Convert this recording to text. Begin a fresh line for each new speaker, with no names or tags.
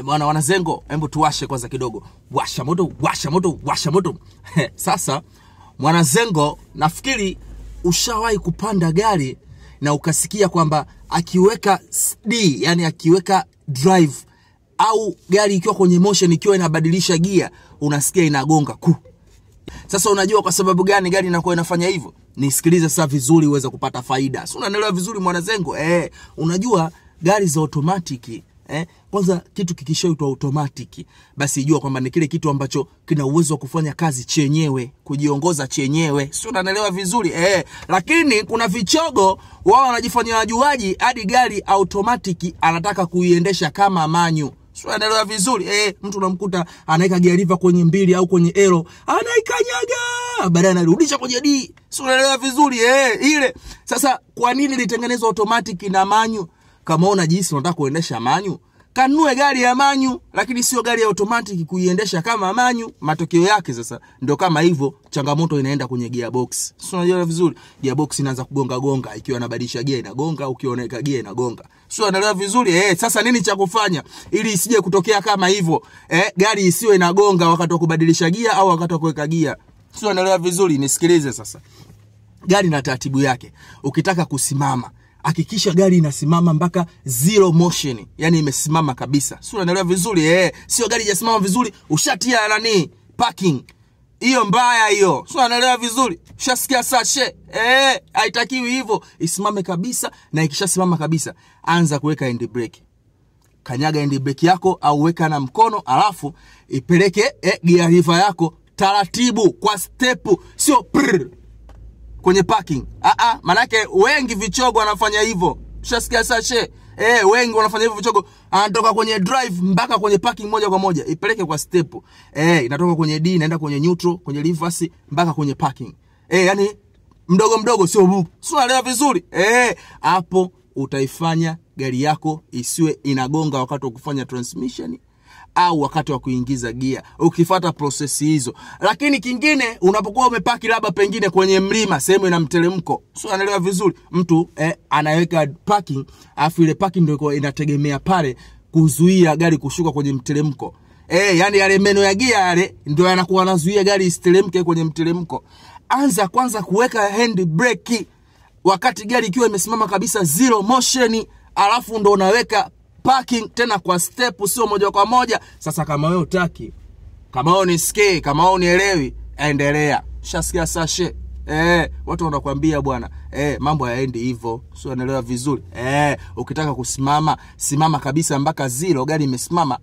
Bwana wanazengo, hebu tuwashe kwanza kidogo. Washa moto, washa moto, washa moto. Sasa mwanazengo, nafikiri ushawahi kupanda gari na ukasikia kwamba akiweka D, yani akiweka drive au gari ikiwa kwenye motion, ikiwa inabadilisha gear, unasikia inagonga ku. Sasa unajua kwa sababu gani gari inakuwa inafanya hivyo? Nisikilize sasa vizuri uweze kupata faida. Si unanielewa vizuri mwanazengo? Unajua gari za automatic, kwanza kitu kikishaitwa automatic, basi jua kwamba ni kile kitu ambacho kina uwezo wa kufanya kazi chenyewe, kujiongoza chenyewe. Si unanielewa vizuri? Lakini kuna vichogo wao wanajifanya wajuaji hadi gari automatic anataka kuiendesha kama manyu. Sio anaelewa vizuri. Mtu unamkuta anaweka gear lever kwenye 2 au kwenye L, anaikanyaga, baadaye anarudisha kwenye D. Sio anaelewa vizuri. Ile. Sasa kwa nini litengenezwa automatic na manyu? Kama una jinsi unataka kuendesha manyu, kanunue gari ya manyu, lakini sio gari ya automatic kuiendesha kama manyu. Matokeo yake sasa ndio kama hivyo, changamoto inaenda kwenye gearbox. Sio unajua vizuri, gearbox inaanza kugonga gonga, ikiwa inabadilisha gear inagonga, ukiwa unaweka gear inagonga. Sio unaelewa vizuri? Sasa nini cha kufanya ili isije kutokea kama hivyo? Gari isiwe inagonga wakati wa kubadilisha gear au wakati wa kuweka gear. Sio unaelewa vizuri? Nisikilize sasa. Gari na taratibu yake. Ukitaka kusimama, hakikisha gari inasimama mpaka zero motion, yani imesimama kabisa. Sio unaelewa vizuri? Sio gari haijasimama vizuri ushatia parking. Hiyo mbaya hiyo. Sio unaelewa vizuri? Ushasikia sashe? Haitakiwi hivyo. Isimame kabisa, na ikishasimama kabisa, anza kuweka hand brake. Kanyaga hand brake yako au weka na mkono, alafu ipeleke gear lever yako taratibu kwa step, sio prr kwenye parking. Manake wengi vichogo wanafanya hivyo. Ushasikia sashe? Wengi wanafanya hivyo vichogo. Anatoka kwenye drive mpaka kwenye parking moja kwa moja. Ipeleke kwa step. Inatoka kwenye D inaenda kwenye neutral, kwenye reverse mpaka kwenye parking. Yani mdogo mdogo, sio buku. Sio unaelewa vizuri? Hapo utaifanya gari yako isiwe inagonga wakati wa kufanya transmission au wakati wa kuingiza gear, ukifuata process hizo. Lakini kingine, unapokuwa umepaki labda pengine kwenye mlima, sehemu ina mteremko, sio unaelewa vizuri, mtu anaweka parking, afu ile parking ndio inategemea pale kuzuia gari kushuka kwenye mteremko. Yani yale meno ya gear yale ndio yanakuwa yanazuia gari isiteremke kwenye mteremko. Anza kwanza kuweka hand brake wakati gari ikiwa imesimama kabisa zero motion, alafu ndo unaweka parking tena kwa step, sio moja kwa moja. Sasa kama wewe utaki, kama wewe unisikie, kama wewe unielewi, endelea. Shasikia sashe? Watu wanakuambia bwana, mambo hayaendi hivyo. Sio unaelewa vizuri? Ukitaka kusimama, simama kabisa mpaka zero, gari imesimama,